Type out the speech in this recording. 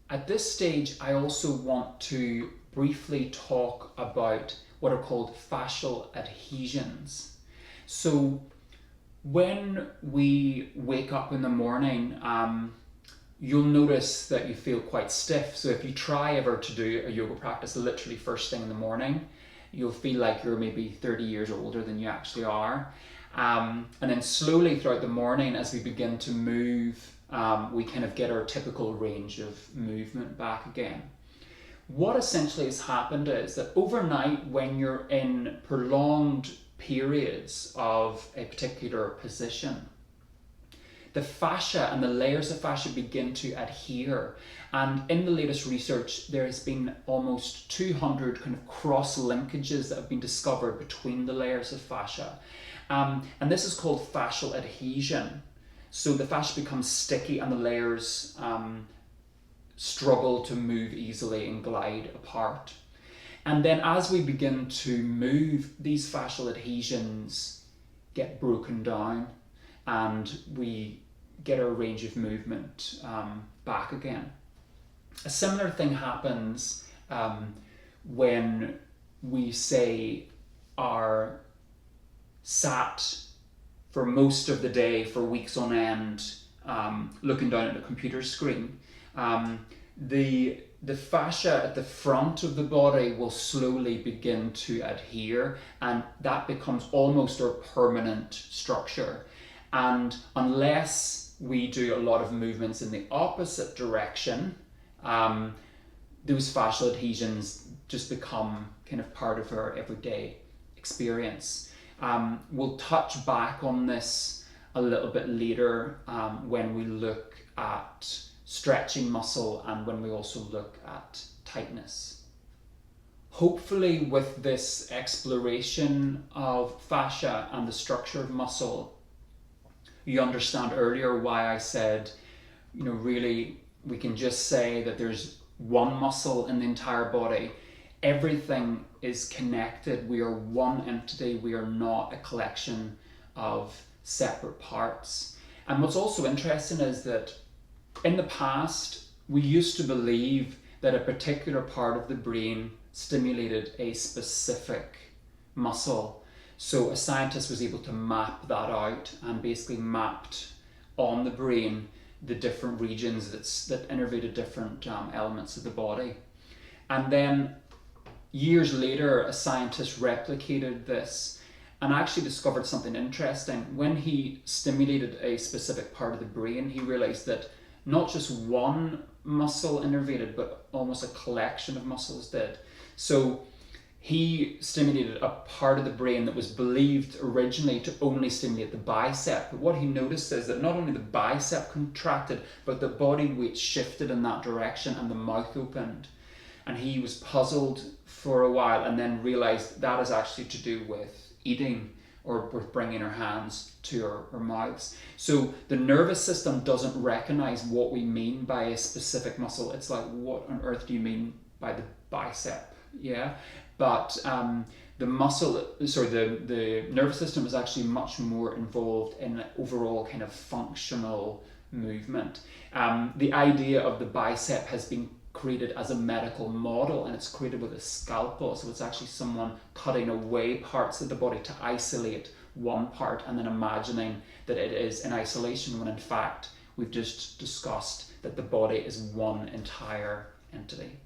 At this stage, I also want to briefly talk about what are called fascial adhesions. So when we wake up in the morning, you'll notice that you feel quite stiff. So if you try ever to do a yoga practice literally first thing in the morning, you'll feel like you're maybe 30 years older than you actually are. And then slowly throughout the morning, as we begin to move, we kind of get our typical range of movement back again. What essentially has happened is that overnight, when you're in prolonged periods of a particular position, the fascia and the layers of fascia begin to adhere. And in the latest research, there has been almost 200 kind of cross linkages that have been discovered between the layers of fascia. And this is called fascial adhesion. So the fascia becomes sticky and the layers struggle to move easily and glide apart. And then as we begin to move, these fascial adhesions get broken down and we get our range of movement back again. A similar thing happens when we, say, are sat for most of the day for weeks on end looking down at a computer screen. The fascia at the front of the body will slowly begin to adhere, and that becomes almost our permanent structure. And unless we do a lot of movements in the opposite direction, those fascial adhesions just become kind of part of our everyday experience. We'll touch back on this a little bit later when we look at stretching muscle and when we also look at tightness. Hopefully with this exploration of fascia and the structure of muscle, you understand earlier why I said, really we can just say that there's one muscle in the entire body. Everything is connected. We are one entity. We are not a collection of separate parts. And what's also interesting is that in the past, we used to believe that a particular part of the brain stimulated a specific muscle. So a scientist was able to map that out and basically mapped on the brain the different regions that innervated different elements of the body. And then years later, a scientist replicated this and actually discovered something interesting. When he stimulated a specific part of the brain, he realized that not just one muscle innervated, but almost a collection of muscles did. So he stimulated a part of the brain that was believed originally to only stimulate the bicep. But what he noticed is that not only the bicep contracted, but the body weight shifted in that direction and the mouth opened. And he was puzzled for a while and then realized that is actually to do with eating or with bringing our hands to our mouths. So the nervous system doesn't recognize what we mean by a specific muscle. It's like, what on earth do you mean by the bicep? Yeah, but the nervous system is actually much more involved in overall kind of functional movement. The idea of the bicep has been created as a medical model, and it's created with a scalpel. So it's actually someone cutting away parts of the body to isolate one part and then imagining that it is in isolation, when in fact we've just discussed that the body is one entire entity.